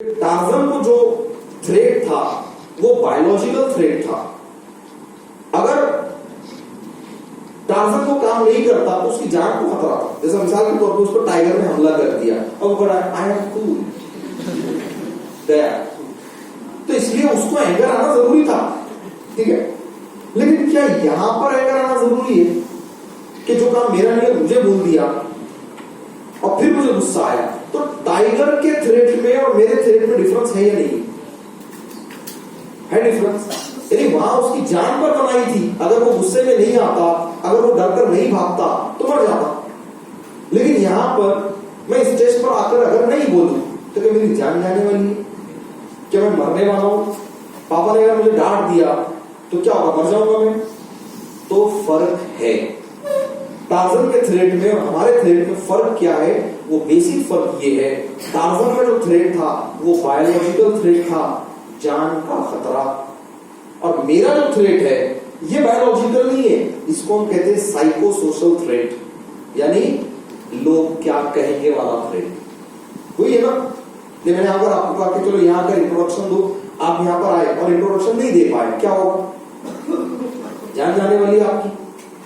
Torsion को जो threat था वो बायोलॉजिकल थ्रेट था। अगर टार्जन को काम नहीं करता तो उसकी जान को खतरा था। जैसे मिसाल के तौर पर उस पर टाइगर ने हमला कर दिया, अब बड़ा आई एम कूल गया, तो इसलिए उसको एंगर आना जरूरी था, ठीक है। लेकिन क्या यहां पर एंगर आना जरूरी है कि जो काम मेरा नहीं है मुझे बोल दिया और फिर मुझे गुस्सा आया? तो टाइगर के थ्रेट में और मेरे थ्रेट में डिफरेंस है या नहीं है? डिफरेंस यानी वहां उसकी जान पर बनाई थी। अगर वो गुस्से में नहीं आता, अगर वो डर कर नहीं भागता तो मर जाता। लेकिन यहां पर मैं स्टेज पर आकर अगर नहीं बोलूं तो क्या मेरी जान जाने वाली है? क्या मैं मरने वाला हूं? पापा ने अगर मुझे डांट दिया तो क्या होगा, मर जाऊंगा मैं? तो फर्क है टार्जन के थ्रेट में और हमारे थ्रेट में। फर्क क्या है? वो बेसिक फर्क ये है, टार्जन का जो थ्रेट था वो बायोलॉजिकल थ्रेट था, जान का खतरा, और मेरा जो थ्रेट है ये बायोलॉजिकल नहीं है, इसको हम कहते हैं साइको सोशल थ्रेट, यानी लोग क्या कहेंगे वाला थ्रेट। वही है ना, ये मैंने अगर आपको कहा कि चलो यहाँ का इंट्रोडक्शन दो, आप यहाँ पर आए और इंट्रोडक्शन नहीं दे पाए, क्या होगा? जान जाने वाली आपकी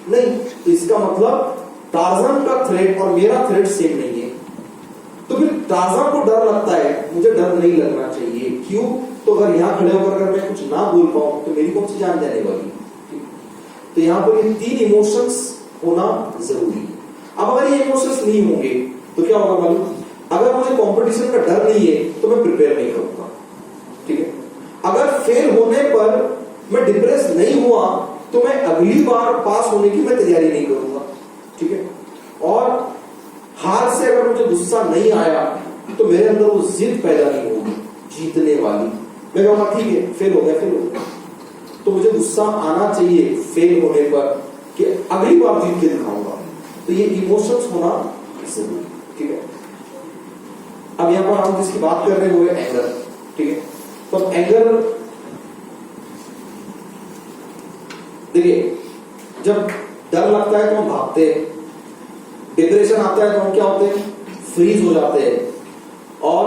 नहीं। तो इसका मतलब टार्जन का थ्रेट और मेरा थ्रेट सेम नहीं है। तो फिर टार्जन को डर लगता है, मुझे डर नहीं लगना चाहिए। क्यों? तो अगर यहां खड़े होकर अगर मैं कुछ ना बोल पाऊं तो मेरी कौन सी जान जाने वाली? तो यहां पर ये तीन इमोशंस होना जरूरी है। अब अगर ये इमोशंस नहीं होंगे तो क्या होगा मालूम? अगर मुझे कंपटीशन का डर नहीं है तो मैं प्रिपेयर नहीं करूंगा, ठीक है। अगर फेल होने पर मैं डिप्रेस नहीं हुआ तो मैं अगली बार पास होने की मैं तैयारी नहीं करूंगा, ठीक है। और हार से अगर मुझे गुस्सा नहीं आया तो मेरे अंदर वो जिद पैदा नहीं होगी जीतने वाली। मैं कहूंगा ठीक है फेल हो गया, फेल हो गया, तो मुझे गुस्सा आना चाहिए फेल होने पर कि अगली बार जीत के दिखाऊंगा। तो ये इमोशंस होना जरूरी, ठीक है। अब यहां पर हम जिसकी बात कर रहे हैं वो है एंगर, ठीक है। तो एंगर देखिए, जब डर लगता है तो हम भागते हैं, डिप्रेशन आता है तो हम क्या होते हैं? फ्रीज हो जाते हैं, और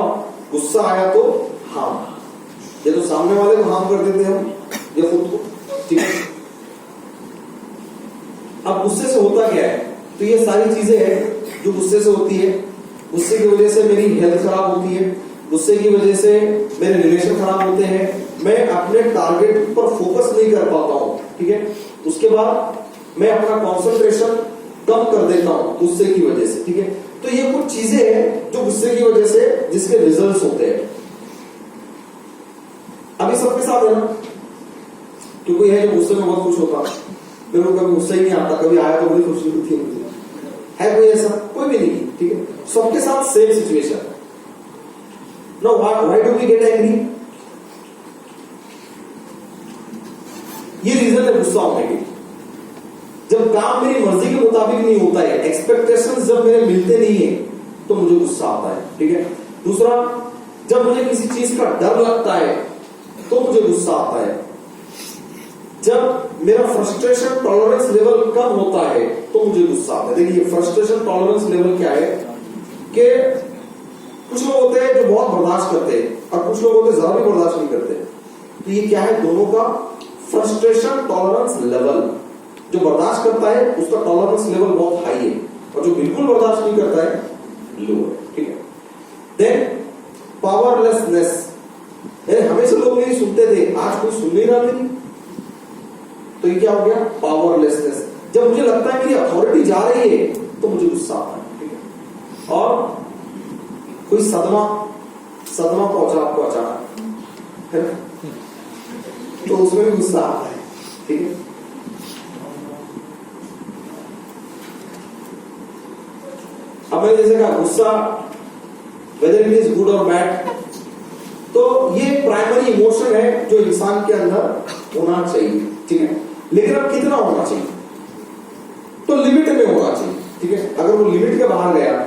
गुस्सा आया तो हार्म, ये तो सामने वाले को हार्म कर देते हैं हम या खुद को, ठीक है। अब गुस्से से होता क्या है? तो ये सारी चीजें हैं जो गुस्से से होती है। गुस्से की वजह से मेरी हेल्थ खराब होती है, गुस्से की वजह से मेरे रिलेशन खराब होते हैं, मैं अपने टारगेट पर फोकस नहीं कर पाता हूं, ठीक है। उसके बाद मैं अपना कंसंट्रेशन कम कर देता हूं गुस्से की वजह से, ठीक है। तो ये कुछ चीजें हैं जो गुस्से की वजह से जिसके रिजल्ट्स होते हैं। अभी सबके साथ है ना, क्योंकि है जो गुस्से में बहुत खुश होता, मेरे को कभी गुस्सा ही नहीं आता, कभी आया तो बड़ी खुशी होती है कोई ऐसा? कोई भी नहीं, ठीक है। सबके साथ same situation. Now why do we get angry? ये रीजन है गुस्सा होने की। जब काम मेरी मर्जी के मुताबिक नहीं होता है, एक्सपेक्टेशंस जब मेरे मिलते नहीं है तो मुझे गुस्सा आता है, ठीक है। दूसरा, जब मुझे किसी चीज का डर लगता है तो मुझे गुस्सा आता है। जब मेरा फ्रस्ट्रेशन टॉलरेंस लेवल कम होता है तो मुझे गुस्सा आता है। देखिए, फ्रस्ट्रेशन टॉलरेंस लेवल क्या है कि कुछ लोग होते हैं जो बहुत बर्दाश्त करते हैं और कुछ लोग होते हैं जरा भी बर्दाश्त नहीं करते। तो ये क्या है? दोनों का फ्रस्ट्रेशन टॉलरेंस लेवल। जो बर्दाश्त करता है उसका टॉलरेंस लेवल बहुत हाई है, और जो बिल्कुल बर्दाश्त नहीं करता है लो है, ठीक है। देन पावरलेसनेस, हमेशा लोग मेरी सुनते थे, आज कोई सुन नहीं रहा मेरी, तो ये क्या हो गया? पावरलेसनेस। जब मुझे लगता है मेरी अथॉरिटी जा रही है तो मुझे गुस्सा आता है, ठीक है। और कोई सदमा पहुंचा आपको अचानक, है ना, तो उसमें भी गुस्सा आता है, ठीक है। अब मैंने जैसे कहा गुस्सा वेदर इट इज गुड और बैड, तो ये प्राइमरी इमोशन है जो इंसान के अंदर होना चाहिए, ठीक है। लेकिन अब कितना होना चाहिए? तो लिमिट में होना चाहिए, ठीक है। अगर वो लिमिट के बाहर गया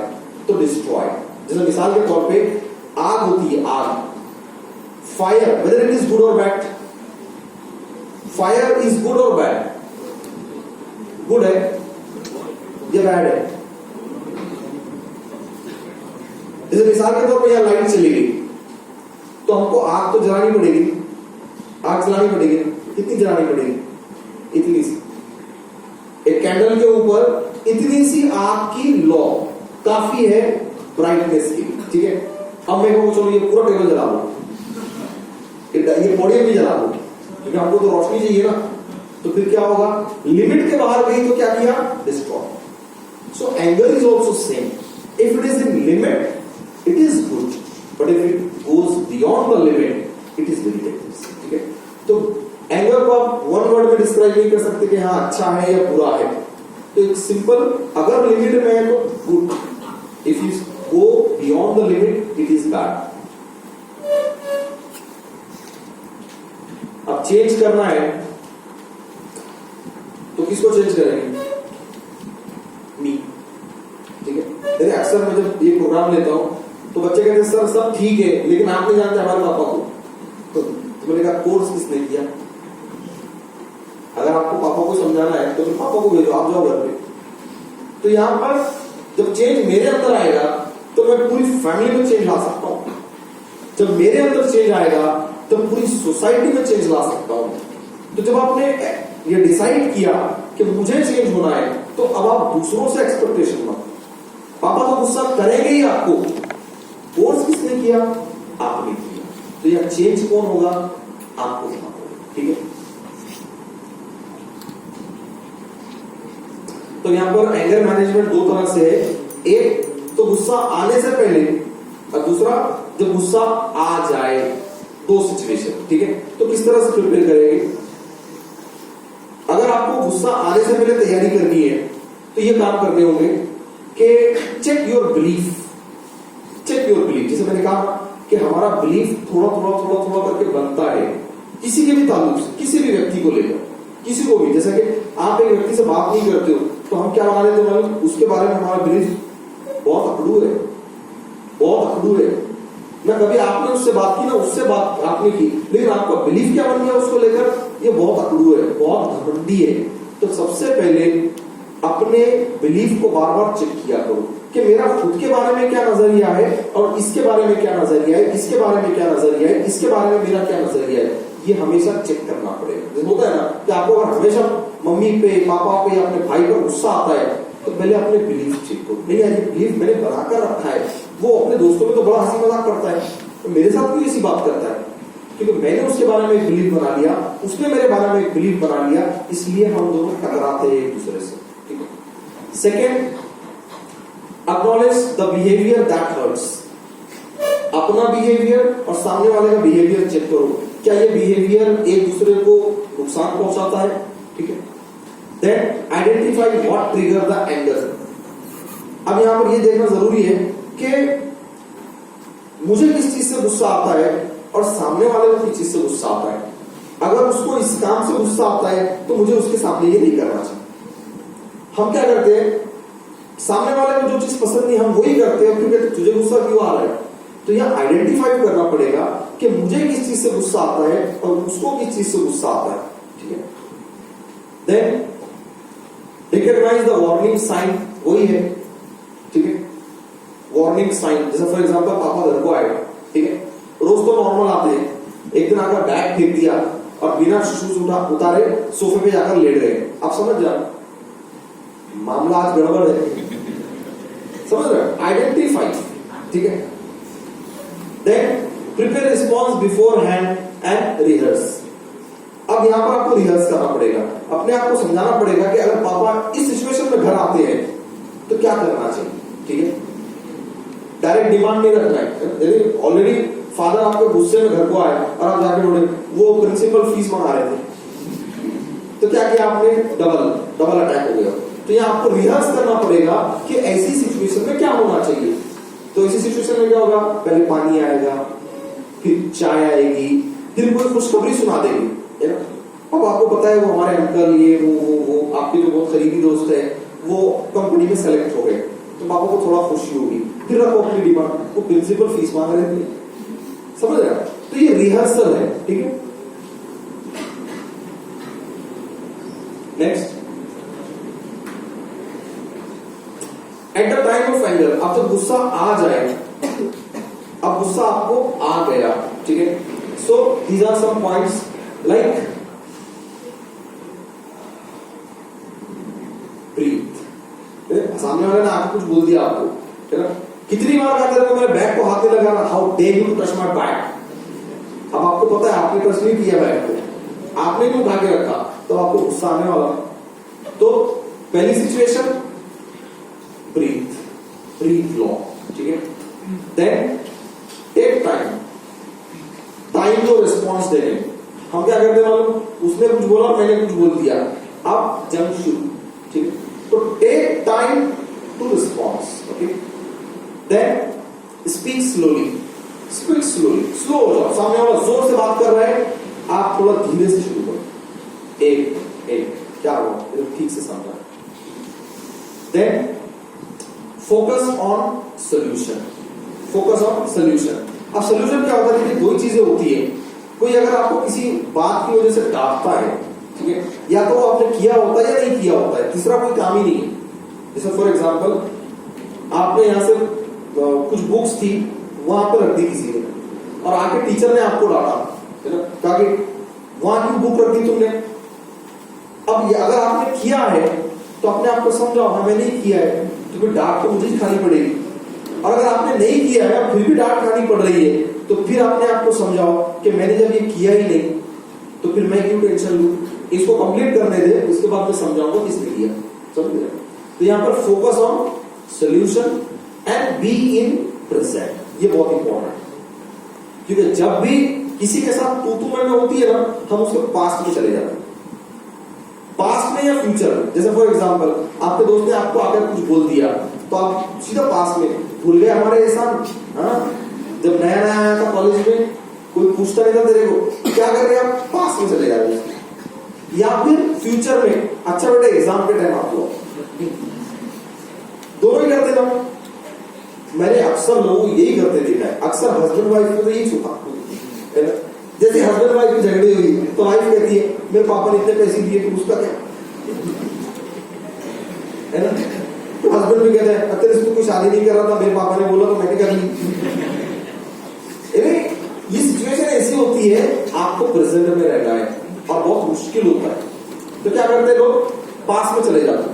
तो डिस्ट्रॉय। जैसे मिसाल के तौर पे आग होती है, आग, fire, whether it is good और बैड, फायर इज गुड और बैड? गुड है या बैड है? जैसे मिसाल के तौर पर यहां लाइट चली गई, तो हमको आग तो जलानी पड़ेगी, आग जलानी पड़ेगी। कितनी जलानी पड़ेगी? इतनी सी। एक कैंडल के ऊपर इतनी सी आग की लौ काफी है ब्राइटनेस की, ठीक है। अब मेरे को चलो ये पूरा टेबल जला लो, ये पोडियम भी जला लो, क्योंकि हमको तो रोशनी चाहिए ना। तो फिर क्या होगा? लिमिट के बाहर गई तो क्या किया? Destroy. So anger is also same. If it is in limit it is good, but if it goes beyond the limit it is very dangerous, ठीक है। तो एंगर को आप वन वर्ड में डिस्क्राइब नहीं कर सकते कि हाँ अच्छा है या बुरा है। तो एक सिंपल, अगर लिमिट में है तो good, if you go beyond the limit it is bad. अब चेंज करना है तो किसको चेंज करेंगे? मी, ठीक है। देखिए अक्सर मैं जब ये प्रोग्राम लेता हूं तो बच्चे कहते हैं सर सब ठीक है लेकिन आप नहीं जानते हमारे पापा को। तो मैंने कहा कोर्स किसने किया? अगर आपको पापा को समझाना है तो फिर पापा को भेजो, आप जाओ घर पे। तो यहां पर जब चेंज मेरे अंदर आएगा तो मैं पूरी फैमिली में चेंज ला सकता हूं। जब मेरे अंदर चेंज आएगा तो पूरी सोसाइटी में चेंज ला सकता हूं। तो जब आपने ये डिसाइड किया कि मुझे चेंज होना है तो अब आप दूसरों से एक्सपेक्टेशन मत। पापा तो गुस्सा करेंगे ही आपको, फोर्स किसने किया? आपने किया। तो यह चेंज कौन होगा? आपको होगा, ठीक है। तो यहां पर एंगर मैनेजमेंट दो तरह से है। एक तो गुस्सा आने से पहले और दूसरा जब गुस्सा आ जाए। दो सिचुएशन, ठीक है। तो किस तरह से प्रिपेयर करेंगे? अगर आपको गुस्सा आने से पहले तैयारी करनी है तो ये काम करने होंगे कि check your belief. Check your belief, जैसे मैंने कहा कि हमारा बिलीफ थोड़ा थोड़ा थोड़ा थोड़ा करके बनता है किसी के भी ताल्लुक से, किसी भी व्यक्ति को लेकर, किसी को भी। जैसे कि आप एक व्यक्ति से बात नहीं करते हो तो हम क्या बना लेते हैं? उसके बारे में हमारा बिलीफ बहुत अकड़ू है, बहुत अकड़ू है ना। कभी आपने उससे बात की ना, उससे बात आपने की, लेकिन आपका बिलीफ क्या बन गया उसको लेकर? ये बहुत अकड़ू है, बहुत घमंडी है। तो सबसे पहले अपने बिलीफ को बार बार चेक किया करो कि मेरा खुद के बारे में क्या नजरिया है और इसके बारे में क्या नजरिया है, इसके बारे में क्या नजरिया है, इसके बारे में मेरा क्या नजरिया है। ये हमेशा चेक करना पड़ेगा। जैसे होता है ना कि आपको अगर हमेशा मम्मी पे, पापा पे, अपने भाई पर गुस्सा आता है तो पहले अपने बिलीफ चेक करो। नहीं यार, ये बिलीफ मैंने बनाकर रखा है। वो अपने दोस्तों में तो बड़ा हंसी मजाक करता है, तो मेरे साथ क्यों ऐसी बात करता है? क्योंकि मैंने उसके बारे में एक बिलीफ बना लिया, उसने मेरे बारे में एक बिलीफ बना लिया, इसलिए हम दोनों टकराते हैं एक दूसरे से, ठीक है। Second, acknowledge the behaviour that hurts. अपना बिहेवियर और सामने वाले का बिहेवियर चेक करो, क्या ये बिहेवियर एक दूसरे को नुकसान पहुंचाता है, ठीक है। Then identify what trigger the anger. अब यहां पर ये देखना जरूरी है कि मुझे किस चीज से गुस्सा आता है और सामने वाले को किस चीज से गुस्सा आता है। अगर उसको इस काम से गुस्सा आता है तो मुझे उसके सामने ये नहीं करना चाहिए। हम क्या करते हैं, सामने वाले को जो चीज पसंद नहीं हम वही करते हैं, क्योंकि तुझे गुस्सा क्यों आ रहा है। तो यह आइडेंटिफाई करना पड़ेगा कि मुझे किस चीज से गुस्सा आता है और उसको किस चीज से गुस्सा आता है, ठीक है। Then recognise the warning sign, वही है, ठीक है। वार्निंग साइन, जैसे फॉर एग्जांपल पापा घर को आए, ठीक है, रोज तो नॉर्मल आते हैं, एक दिन आकर बैग फेंक दिया और बिना शूज उतारे सोफे पे जाकर लेट गए। आप समझ जाओ मामला आज गड़बड़ है, समझ रहे? आइडेंटिफाई, ठीक है। Then prepare response beforehand and rehearse. अब यहां पर आपको रिहर्स करना पड़ेगा, अपने आप को समझाना पड़ेगा कि अगर पापा इस सिचुएशन में घर आते हैं तो क्या करना चाहिए, ठीक है। डायरेक्ट डिमांड नहीं रखना है। ऑलरेडी फादर आपके गुस्से में घर को आए और आप जाके बोले वो प्रिंसिपल फीस मंगा रहे थे, तो क्या किया आपने? डबल अटैक हो गया। तो यहाँ आपको रिहर्स करना पड़ेगा कि ऐसी सिचुएशन में क्या होना चाहिए। तो ऐसी सिचुएशन में क्या होगा? पहले पानी आएगा, फिर चाय आएगी, फिर कोई खुशखबरी सुना देगी, है ना। अब आपको पता है वो हमारे अंकल, ये वो आपके जो बहुत करीबी दोस्त है वो कंपनी में सेलेक्ट हो गए, तो पापा को थोड़ा खुशी होगी। फिर आपको अपनी डिमांड, वो प्रिंसिपल फीस मांग रहे थे, समझ रहे? तो ये रिहर्सल है, ठीक है। Next, at the time of anger, अब जब गुस्सा आ जाए, अब गुस्सा आपको आ गया, ठीक है, So these are some points like breathe. सामने वाले ने आपको कुछ बोल दिया आपको, है ना? कितनी बार कहा तेरे को मेरे बैग को हाथ में लगाना, how dare you to touch my bag. अब आपको पता है आपने टच नहीं किया बैग को, आपने क्यों उठा के रखा, तो आपको गुस्सा आने वाला। तो पहली सिचुएशन ब्रीथ, ब्रीथ लो, ठीक है। देन टेक टाइम, टाइम तो रिस्पॉन्स देने। हम क्या करते हैं मालूम, उसने कुछ बोला मैंने कुछ बोल दिया, अब जंग शुरू, ठीक है। तो take time to response, okay. Then speak slowly, speak slowly, slow हो जाओ। सामने वाला जोर से बात कर रहा है, आप थोड़ा धीरे से शुरू करो। एक एक क्या हुआ, ठीक से समझा। Then focus on solution, focus on solution. अब सोल्यूशन क्या होता है कि दो चीजें होती है। कोई अगर आपको किसी बात की वजह से डांटता है, ठीक है, या तो आपने किया होता है या नहीं किया होता है, तीसरा कोई काम ही नहीं है। जैसे फॉर एग्जांपल आपने यहां से कुछ बुक्स थी वहां पर रख दी किसी ने, और आके टीचर ने आपको डांटा, है ना, कहा कि वहां क्यों बुक रख दी तुमने। अब अगर आपने किया है तो अपने आप को समझाओ, हाँ मैंने नहीं किया है, तो फिर डांट तो मुझे ही खानी पड़ेगी। और अगर आपने नहीं किया है फिर भी डांट खानी पड़ रही है, तो फिर अपने आप को समझाओ कि मैंने जब ये किया ही नहीं तो फिर मैं क्यों टेंशन लूं, इसको कंप्लीट करने दे, उसके बाद मैं समझाऊंगा किसने किया। समझ गए। तो यहां पर focus on solution and be in present, ये बहुत इंपॉर्टेंट है। क्योंकि जब भी किसी के साथ तू मैं होती है ना, हम उसके पास्ट में चले जाते हैं, पास्ट में या फ्यूचर में। जैसे फॉर एग्जांपल आपके दोस्त ने आपको आकर कुछ बोल दिया तो आप सीधा पास्ट में भूल गए हमारे एहसान। जब नया नया आया था कॉलेज में, कोई पूछता नहीं था तेरे को क्या कर रहे हैं, आप पास्ट में चले जा रहे हैं। या फिर फ्यूचर में, अच्छा बेटा एग्जाम के टाइम आप लोग दोनों ही करते ना। मैंने अक्सर लोगों को यही करते देखा है, अक्सर हस्बैंड वाइफ को तो यही छुपा है ना। जैसे हस्बैंड वाइफ की झगड़े हुई तो वाइफ कहती है मेरे पापा ने इतने पैसे दिए तो उसका क्या, है ना। तो हस्बैंड भी कहते हैं तेरे से कोई शादी नहीं कर रहा था, मेरे पापा ने बोला तो मैंने कर ली। ये सिचुएशन ऐसी होती है, आपको प्रेजेंट में रहना है और बहुत मुश्किल होता है। तो क्या करते हैं लोग, पास में चले जाते,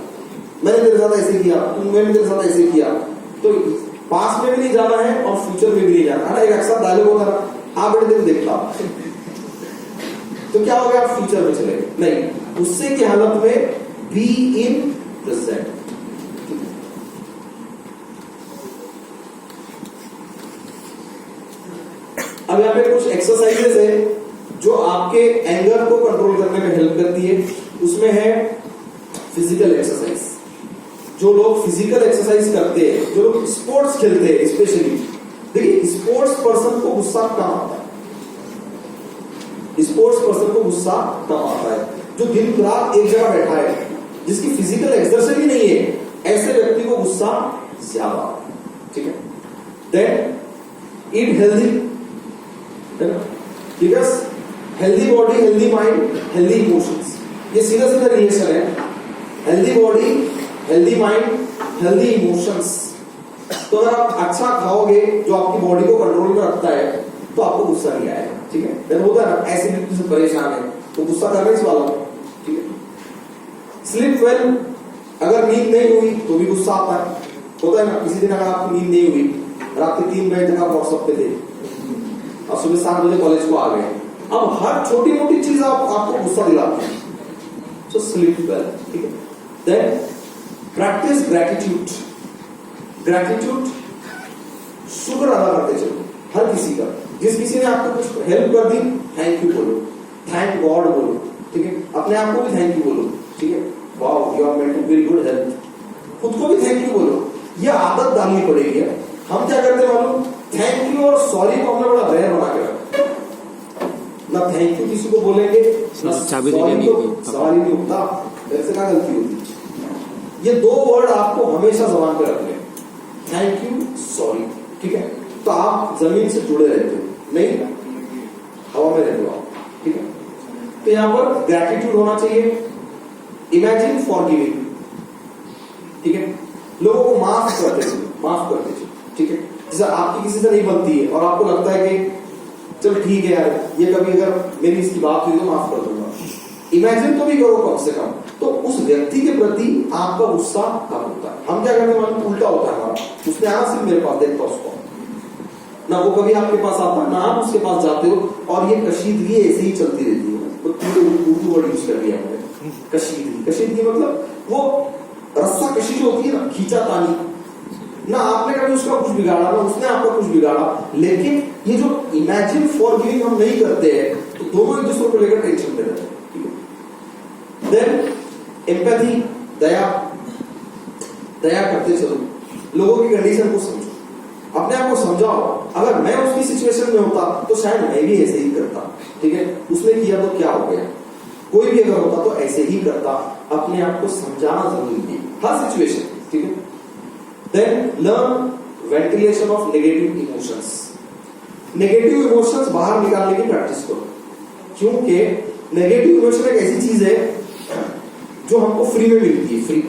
मैंने तेरे साथ ऐसे किया, मैंने तेरे साथ ऐसे किया। तो पास में भी नहीं जाना है और फ्यूचर में भी नहीं जाना है। एक अक्सर डायलॉग होता है, आप बेटे तेरे देखता तो क्या हो गया, आप फ्यूचर में चले गए। नहीं, गुस्से की हालत में बी इन प्रेजेंट। अब यहाँ पे कुछ एक्सरसाइजेस है जो आपके एंगर को कंट्रोल करने में हेल्प करती है। उसमें है फिजिकल एक्सरसाइज। जो लोग फिजिकल एक्सरसाइज करते हैं, जो लोग स्पोर्ट्स खेलते हैं स्पेशली, देखिए स्पोर्ट्स पर्सन को गुस्सा कम आता है, स्पोर्ट्स पर्सन को गुस्सा कम आता है। जो दिन रात एक जगह बैठा है, जिसकी फिजिकल एक्सरसाइज ही नहीं है, ऐसे व्यक्ति को गुस्सा ज्यादा आता है, ठीक है। Then eat healthy, because healthy body, healthy mind, healthy emotions, ये सीधा सीधा रिलेशन है। Healthy body, healthy mind, healthy emotions. तो अगर आप अच्छा खाओगे जो आपकी बॉडी को कंट्रोल में रखता है, तो आपको गुस्सा नहीं आएगा, ठीक है। फिर होता है ना एसिडिटी से परेशान है तो गुस्सा करने वाला, ठीक है। स्लीप वेल, अगर नींद नहीं हुई तो भी गुस्सा आता है, होता है ना। किसी दिन अगर आपको नींद नहीं हुई, रात के 3 बजे तक आप व्हाट्सएप पे थे और सुबह 7 बजे कॉलेज को आ गए, अब हर छोटी मोटी चीज आपको गुस्सा दिलाती है। सो स्लीप वेल, ठीक है। Then practice gratitude. ग्रैटिट्यूड, शुक्र अदा करते चलो हर किसी का। जिस किसी ने आपको कुछ हेल्प कर दी, थैंक यू बोलो, थैंक गॉड बोलो, ठीक है। अपने आप को भी थैंक यू बोलो, ठीक है। Wow you are meant very good help, खुद को भी थैंक यू बोलो। ये आदत डालनी पड़ेगी। हम क्या करते हैं मालूम, थैंक यू और सॉरी को हमने बड़ा रेयर बना के रखा। ना थैंक यू किसी को बोलेंगे, ना सॉरी को सवाल ही नहीं उठता, ऐसे क्या गलती होती। ये 2 वर्ड आपको हमेशा जबान पे रखने, थैंक यू, सॉरी, ठीक है। तो आप जमीन से जुड़े रहते हो, नहीं हवा में रहते हो आप, ठीक है। तो यहां पर ग्रैटिट्यूड होना चाहिए। इमेजिन फॉरगिविंग, ठीक है। लोगों को माफ करते, ठीक है। जैसे आपकी किसी से नहीं बनती है और आपको लगता है कि चलो ठीक है यार, ये कभी अगर मेरी इसकी बात हुई तो माफ कर दूंगा। इमेजिन तो भी करो कम से कम, तो उस व्यक्ति के प्रति आपका गुस्सा कम होता है। हम क्या करने वाले, उल्टा होता है हमारा, उसने आना सिर्फ मेरे पास, देखता उसको ना, वो कभी आपके पास आता ना आप उसके पास जाते हो, और ये कशीदगी ऐसे ही चलती रहती है। तो उर्दू वर्ड यूज कर दिया हमने, कशीदगी। कशीदगी मतलब वो रस्सा कशी जो होती है ना, खींचा तानी ना, आपने कभी उसका कुछ बिगाड़ा ना उसने आपका कुछ बिगाड़ा, लेकिन ये जो इमेजिन फॉरगिविंग हम नहीं करते हैं, तो दोनों एक दूसरे को लेकर टेंशन में रहते हैं। देन एम्पैथी, दया करते चलो, लोगों की कंडीशन को समझो, अपने आप को समझाओ। अगर मैं उसकी सिचुएशन में होता तो शायद मैं भी ऐसे ही करता, ठीक है, उसने किया तो क्या हो गया, कोई भी अगर होता तो ऐसे ही करता। अपने आप को समझाना जरूरी है हर सिचुएशन, ठीक है। Then learn ventilation of negative emotions. Negative emotions बाहर निकालने की प्रैक्टिस करो, क्योंकि नेगेटिव इमोशन एक ऐसी चीज है जो हमको फ्री में मिलती है, फ्री।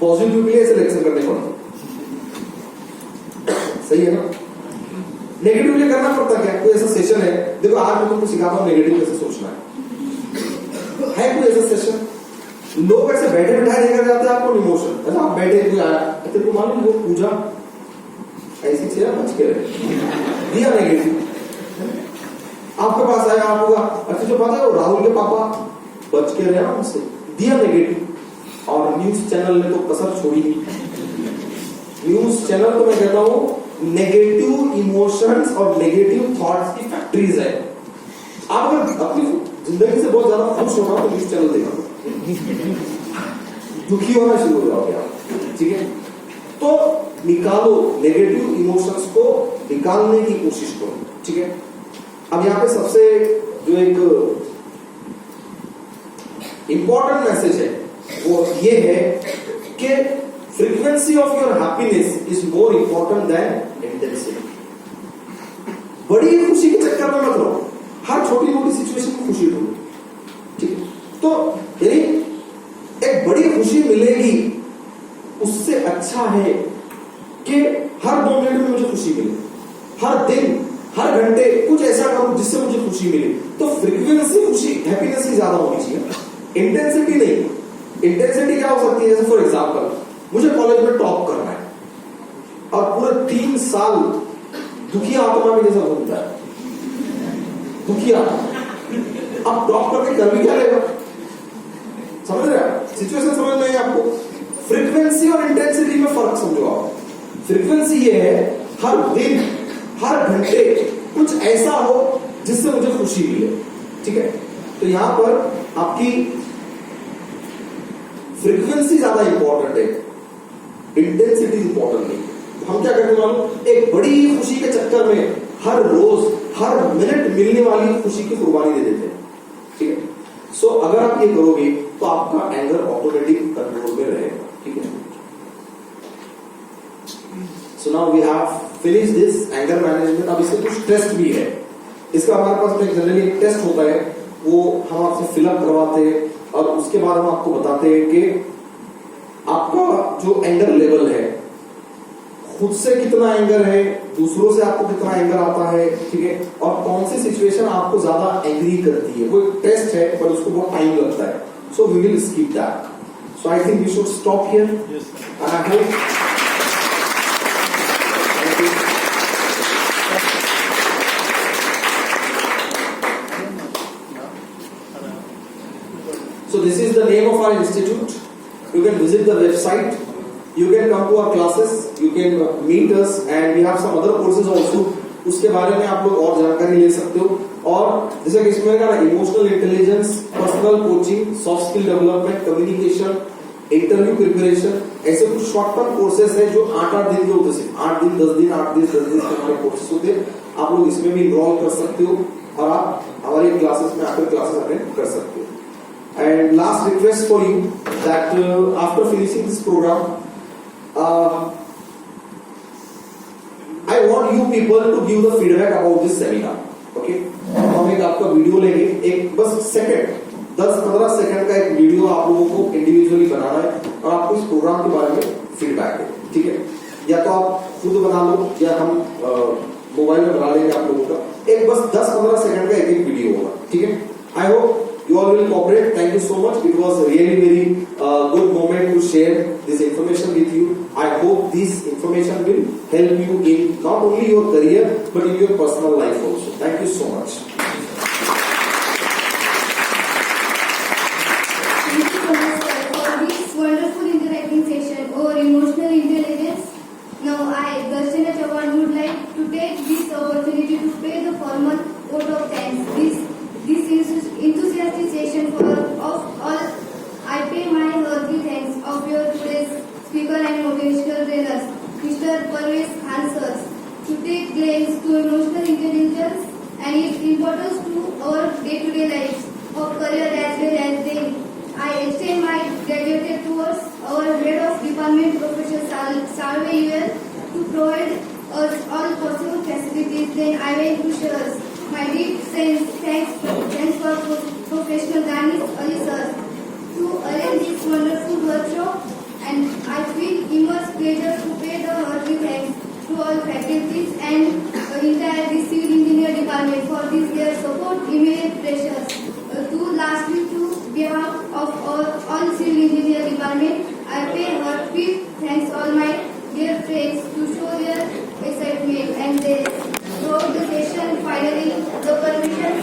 पॉजिटिव के लिए सिलेक्शन करने पड़ता, सही है ना। नेगेटिव के लिए करना पड़ता क्या, कोई ऐसा सेशन है, देखो आज मैं तुमको सिखाता हूं नेगेटिव कैसे सोचना है कोई ऐसा सेशन। लोग ऐसे बैठे बैठाए लेकर जाते हैं आपको इमोशन, अच्छा आप बैठे, कोई आया, तेरे को मालूम वो पूजा ऐसी चेहरा बच के रहे, दिया नेगेटिव। आपके पास आया, आप होगा अच्छा जो पता है वो राहुल के पापा बच के रहे ना उनसे, दिया नेगेटिव। और न्यूज चैनल ने तो कसर छोड़ी नहीं। न्यूज चैनल तो मैं कहता हूं नेगेटिव इमोशंस और नेगेटिव थॉट्स की फैक्ट्रीज है। आप अगर अपनी जिंदगी से बहुत ज्यादा खुश होना तो न्यूज चैनल देखा, दुखी होना शुरू हो जाओगे आप, ठीक है। तो निकालो नेगेटिव इमोशंस को, निकालने की कोशिश करो, ठीक है। अब यहाँ पे सबसे जो एक इंपॉर्टेंट मैसेज है वो ये है कि frequency of your happiness is more important than intensity. बड़ी खुशी के चक्कर में मत रहो, हर छोटी मोटी सिचुएशन में खुशी ढूंढो, ठीक है। तो यानी एक बड़ी खुशी मिलेगी, उससे अच्छा है कि हर 2 मिनट में मुझे खुशी मिले, हर दिन हर घंटे कुछ ऐसा करूं जिससे मुझे खुशी मिले। तो फ्रीक्वेंसी खुशी हैप्पीनेस की ज्यादा होनी चाहिए, इंटेंसिटी नहीं। इंटेंसिटी क्या हो सकती है, जैसे फॉर एग्जांपल मुझे कॉलेज में टॉप करना है और पूरे 3 साल दुखी आत्मा में जैसा घूमता है, दुखी आत्मा। अब टॉप करके कर भी क्या लेगा, समझ रहे हैं, सिचुएशन समझ में आपको। फ्रीक्वेंसी और इंटेंसिटी में फर्क समझो आप। फ्रीक्वेंसी ये है हर दिन हर घंटे कुछ ऐसा हो जिससे मुझे खुशी मिले, ठीक है। तो यहां पर आपकी फ्रीक्वेंसी ज्यादा इंपॉर्टेंट है, इंटेंसिटी इंपॉर्टेंट नहीं। हम क्या करते मालूम, एक बड़ी खुशी के चक्कर में हर रोज हर मिनट मिलने वाली खुशी की कुर्बानी दे देते हैं, ठीक है। सो अगर आप ये करोगे तो आपका एंगर ऑटोमेटिक कंट्रोल में रहेगा, ठीक है। So now we have finish this anger management. अब इससे कुछ टेस्ट भी है, इसका हमारे पास में जनरली एक टेस्ट होता है, वो हम आपसे फिलअप करवाते हैं और उसके बाद हम आपको बताते हैं कि आपका जो एंगर लेवल है, खुद से कितना एंगर है, दूसरों से आपको कितना एंगर आता है, ठीक है, और कौन सी सिचुएशन आपको ज्यादा एंग्री करती है। वो एक टेस्ट है पर उसको बहुत टाइम लगता है। So we will skip that. So I think we should stop here. I hope so this is the name of our institute. You can visit the website, you can come to our classes, you can meet us, and we have some other courses also. उसके बारे में आप लोग और जानकारी ले सकते हो। और जैसे कि इसमें का emotional intelligence, personal coaching, soft skill development, communication, interview preparation, ऐसे कुछ शॉर्ट टर्म कोर्सेज है जो 8-8 दिन के होते हैं, 8 दिन 10 दिन 8 दिन 10 दिन के हमारे कोर्सेज होते हैं। आप लोग इसमें भी इनरोल कर सकते हो और आप हमारी क्लासेस में आकर क्लासेस अटेंड कर सकते हो। And last request for you that after finishing this program, I want you people to give the feedback about this seminar. Okay? हम एक आपका वीडियो लेंगे, एक बस सेकंड 10-15 सेकंड का एक वीडियो आप लोगों को इंडिविजुअली बनाना है और आपको इस प्रोग्राम के बारे में फीडबैक है, ठीक है। या तो आप खुद बना लो या हम मोबाइल में बना लेंगे आप लोगों का। एक बस 10-15 सेकंड का एक वीडियो होगा, ठीक है? I hope you all will cooperate. Thank you so much. It was really very good moment to share this information with you. I hope this information will help you in not only your career but in your personal life also. Thank you so much. Thank you so much sir, for this wonderful interacting session over emotional intelligence. Now I, Darshana Chauhan, would like to take this opportunity to pay the formal vote of thanks. This enthusiastic session for of all, I pay my hearty thanks of your today's speaker and motivational trainers, Mr. Parvez Khan sir, to take claims to emotional intelligence and its importance to our day-to-day lives of career as well as day. I extend my gratitude towards our head of department, Professor Salve UL, to provide us all possible facilities. Then I will to share my deep thanks for Professional Ganesh Ali sir to arrange this wonderful workshop, and I feel immense pleasure to pay the hearty thanks to all faculties and entire the civil engineer department for this their support, immediate pressures. To lastly, to behalf of all civil engineer department,